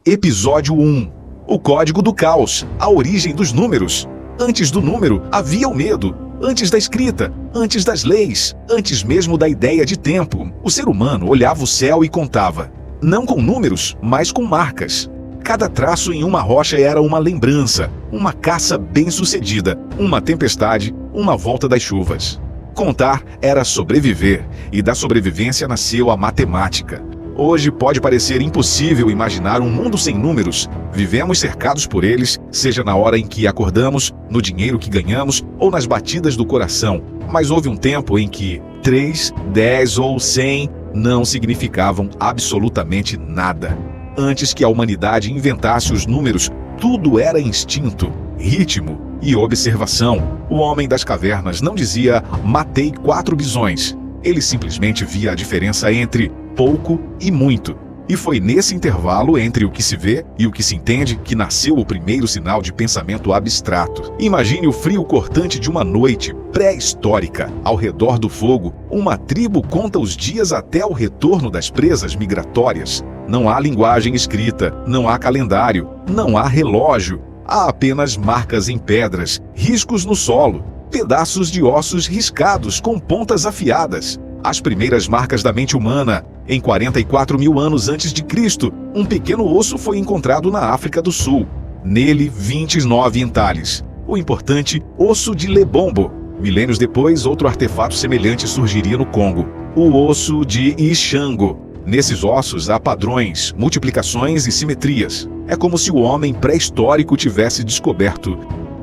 Episódio 1. O Código do Caos, a origem dos números. Antes do número, havia o medo. Antes da escrita, antes das leis, antes mesmo da ideia de tempo, o ser humano olhava o céu e contava. Não com números, mas com marcas. Cada traço em uma rocha era uma lembrança, uma caça bem-sucedida, uma tempestade, uma volta das chuvas. Contar era sobreviver, e da sobrevivência nasceu a matemática. Hoje pode parecer impossível imaginar um mundo sem números. Vivemos cercados por eles, seja na hora em que acordamos, no dinheiro que ganhamos ou nas batidas do coração. Mas houve um tempo em que 3, 10 ou 100 não significavam absolutamente nada. Antes que a humanidade inventasse os números, tudo era instinto, ritmo e observação. O homem das cavernas não dizia "matei 4 bisões". Ele simplesmente via a diferença entre pouco e muito. E foi nesse intervalo entre o que se vê e o que se entende que nasceu o primeiro sinal de pensamento abstrato. Imagine o frio cortante de uma noite pré-histórica. Ao redor do fogo, uma tribo conta os dias até o retorno das presas migratórias. Não há linguagem escrita, não há calendário, não há relógio. Há apenas marcas em pedras, riscos no solo, pedaços de ossos riscados com pontas afiadas. As primeiras marcas da mente humana. Em 44 mil anos antes de Cristo, um pequeno osso foi encontrado na África do Sul. Nele, 29 entalhes. O importante osso de Lebombo. Milênios depois, outro artefato semelhante surgiria no Congo. O osso de Ishango. Nesses ossos há padrões, multiplicações e simetrias. É como se o homem pré-histórico tivesse descoberto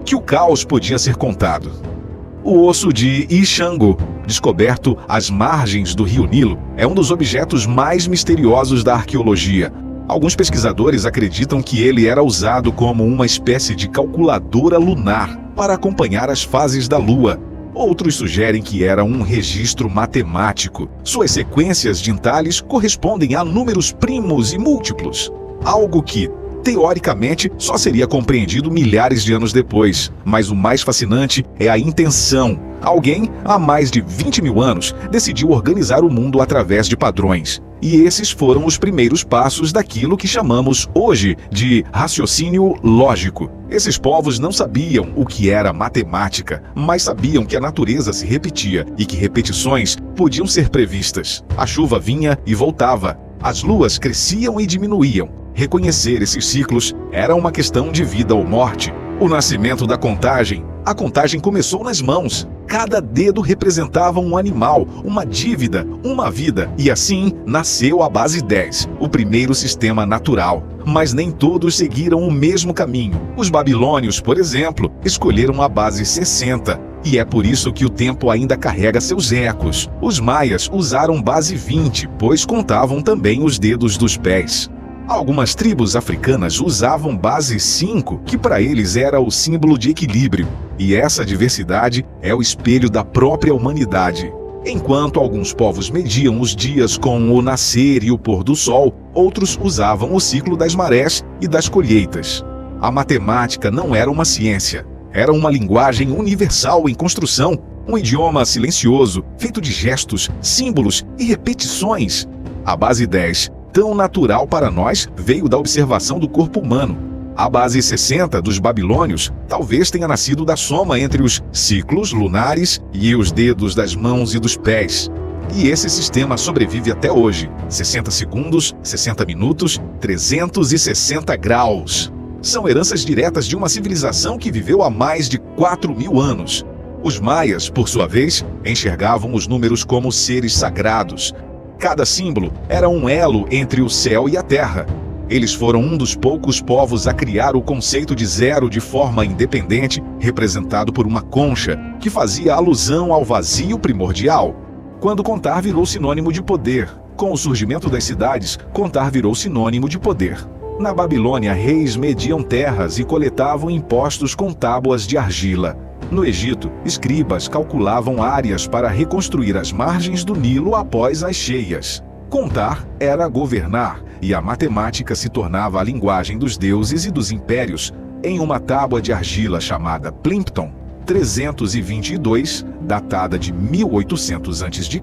que o caos podia ser contado. O osso de Ishango, descoberto às margens do rio Nilo, é um dos objetos mais misteriosos da arqueologia. Alguns pesquisadores acreditam que ele era usado como uma espécie de calculadora lunar para acompanhar as fases da Lua. Outros sugerem que era um registro matemático. Suas sequências de entalhes correspondem a números primos e múltiplos. Algo que, teoricamente, só seria compreendido milhares de anos depois. Mas o mais fascinante é a intenção. Alguém, há mais de 20 mil anos, decidiu organizar o mundo através de padrões. E esses foram os primeiros passos daquilo que chamamos hoje de raciocínio lógico. Esses povos não sabiam o que era matemática, mas sabiam que a natureza se repetia e que repetições podiam ser previstas. A chuva vinha e voltava. As luas cresciam e diminuíam. Reconhecer esses ciclos era uma questão de vida ou morte. O nascimento da contagem. A contagem começou nas mãos. Cada dedo representava um animal, uma dívida, uma vida. E assim nasceu a base 10, o primeiro sistema natural. Mas nem todos seguiram o mesmo caminho. Os babilônios, por exemplo, escolheram a base 60. E é por isso que o tempo ainda carrega seus ecos. Os maias usaram base 20, pois contavam também os dedos dos pés. Algumas tribos africanas usavam base 5, que para eles era o símbolo de equilíbrio. E essa diversidade é o espelho da própria humanidade. Enquanto alguns povos mediam os dias com o nascer e o pôr do sol, outros usavam o ciclo das marés e das colheitas. A matemática não era uma ciência. Era uma linguagem universal em construção, um idioma silencioso, feito de gestos, símbolos e repetições. A base 10, tão natural para nós, veio da observação do corpo humano. A base 60 dos babilônios talvez tenha nascido da soma entre os ciclos lunares e os dedos das mãos e dos pés. E esse sistema sobrevive até hoje. 60 segundos, 60 minutos, 360 graus. São heranças diretas de uma civilização que viveu há mais de 4 mil anos. Os maias, por sua vez, enxergavam os números como seres sagrados. Cada símbolo era um elo entre o céu e a terra. Eles foram um dos poucos povos a criar o conceito de zero de forma independente, representado por uma concha, que fazia alusão ao vazio primordial. Quando contar virou sinônimo de poder. Com o surgimento das cidades, contar virou sinônimo de poder. Na Babilônia, reis mediam terras e coletavam impostos com tábuas de argila. No Egito, escribas calculavam áreas para reconstruir as margens do Nilo após as cheias. Contar era governar, e a matemática se tornava a linguagem dos deuses e dos impérios. Em uma tábua de argila chamada Plimpton, 322, datada de 1800 a.C.,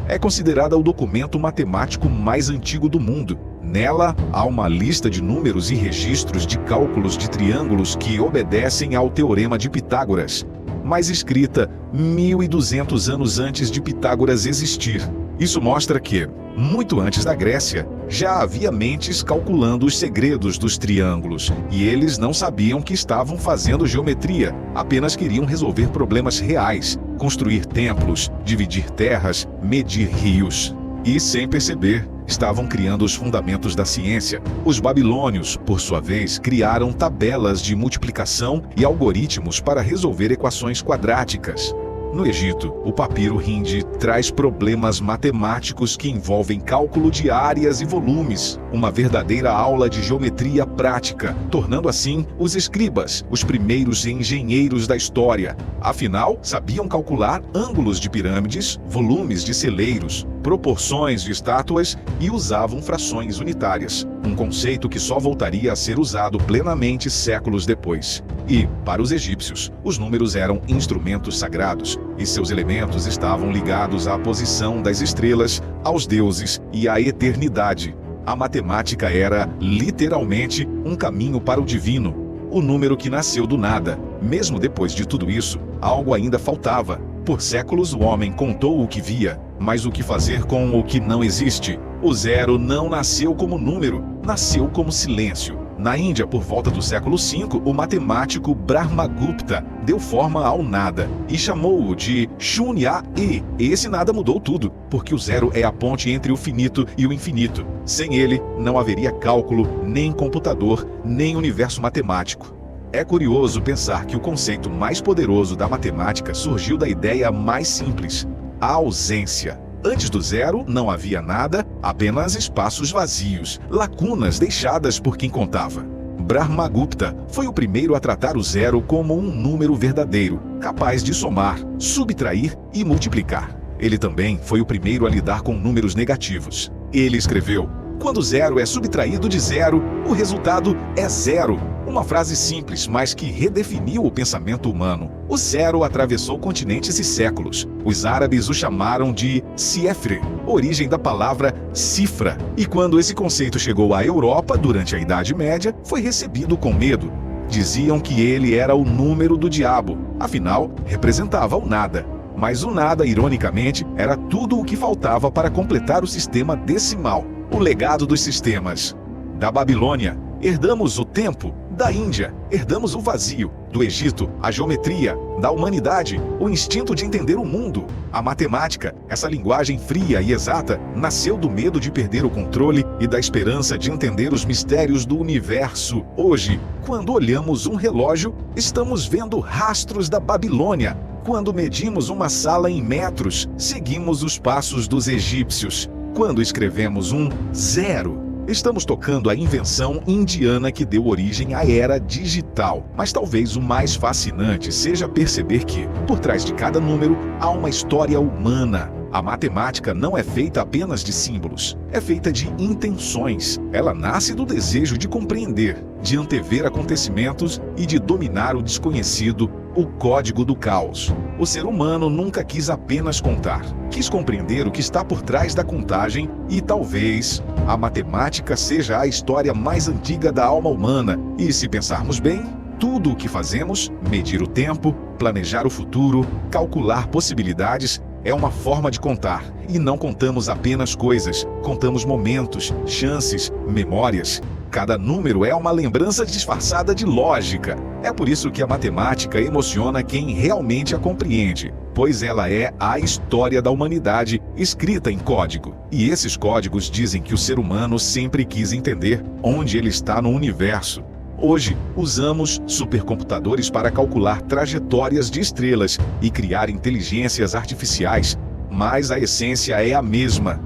é considerada o documento matemático mais antigo do mundo. Nela há uma lista de números e registros de cálculos de triângulos que obedecem ao Teorema de Pitágoras, mas escrita 1.200 anos antes de Pitágoras existir. Isso mostra que, muito antes da Grécia, já havia mentes calculando os segredos dos triângulos, e eles não sabiam que estavam fazendo geometria, apenas queriam resolver problemas reais, construir templos, dividir terras, medir rios. E, sem perceber, estavam criando os fundamentos da ciência. Os babilônios, por sua vez, criaram tabelas de multiplicação e algoritmos para resolver equações quadráticas. No Egito, o papiro Hindi traz problemas matemáticos que envolvem cálculo de áreas e volumes, uma verdadeira aula de geometria prática, tornando assim os escribas os primeiros engenheiros da história. Afinal, sabiam calcular ângulos de pirâmides, volumes de celeiros, proporções de estátuas e usavam frações unitárias, um conceito que só voltaria a ser usado plenamente séculos depois. E, para os egípcios, os números eram instrumentos sagrados, e seus elementos estavam ligados à posição das estrelas, aos deuses e à eternidade. A matemática era, literalmente, um caminho para o divino, o número que nasceu do nada. Mesmo depois de tudo isso, algo ainda faltava. Por séculos o homem contou o que via, mas o que fazer com o que não existe? O zero não nasceu como número, nasceu como silêncio. Na Índia, por volta do século V, o matemático Brahmagupta deu forma ao nada e chamou-o de Shunya, e esse nada mudou tudo, porque o zero é a ponte entre o finito e o infinito. Sem ele, não haveria cálculo, nem computador, nem universo matemático. É curioso pensar que o conceito mais poderoso da matemática surgiu da ideia mais simples: a ausência. Antes do zero, não havia nada, apenas espaços vazios, lacunas deixadas por quem contava. Brahmagupta foi o primeiro a tratar o zero como um número verdadeiro, capaz de somar, subtrair e multiplicar. Ele também foi o primeiro a lidar com números negativos. Ele escreveu: quando zero é subtraído de zero, o resultado é zero. Uma frase simples, mas que redefiniu o pensamento humano. O zero atravessou continentes e séculos. Os árabes o chamaram de Siefre, origem da palavra cifra. E quando esse conceito chegou à Europa durante a Idade Média, foi recebido com medo. Diziam que ele era o número do diabo, afinal, representava o nada. Mas o nada, ironicamente, era tudo o que faltava para completar o sistema decimal. O legado dos sistemas. Da Babilônia, herdamos o tempo. Da Índia, herdamos o vazio. Do Egito, a geometria. Da humanidade, o instinto de entender o mundo. A matemática, essa linguagem fria e exata, nasceu do medo de perder o controle e da esperança de entender os mistérios do universo. Hoje, quando olhamos um relógio, estamos vendo rastros da Babilônia. Quando medimos uma sala em metros, seguimos os passos dos egípcios. Quando escrevemos um zero, estamos tocando a invenção indiana que deu origem à era digital. Mas talvez o mais fascinante seja perceber que, por trás de cada número, há uma história humana. A matemática não é feita apenas de símbolos, é feita de intenções. Ela nasce do desejo de compreender, de antever acontecimentos e de dominar o desconhecido, o código do caos. O ser humano nunca quis apenas contar, quis compreender o que está por trás da contagem e talvez a matemática seja a história mais antiga da alma humana. E se pensarmos bem, tudo o que fazemos, medir o tempo, planejar o futuro, calcular possibilidades, é uma forma de contar. E não contamos apenas coisas, contamos momentos, chances, memórias. Cada número é uma lembrança disfarçada de lógica. É por isso que a matemática emociona quem realmente a compreende, pois ela é a história da humanidade escrita em código. E esses códigos dizem que o ser humano sempre quis entender onde ele está no universo. Hoje, usamos supercomputadores para calcular trajetórias de estrelas e criar inteligências artificiais, mas a essência é a mesma.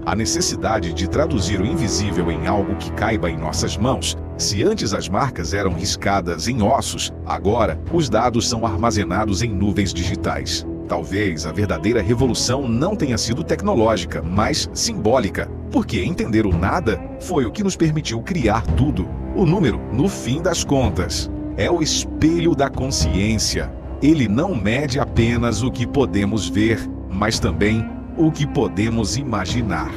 A necessidade de traduzir o invisível em algo que caiba em nossas mãos. Se antes as marcas eram riscadas em ossos, agora os dados são armazenados em nuvens digitais. Talvez a verdadeira revolução não tenha sido tecnológica, mas simbólica, porque entender o nada foi o que nos permitiu criar tudo. O número, no fim das contas, é o espelho da consciência. Ele não mede apenas o que podemos ver, mas também o que podemos imaginar.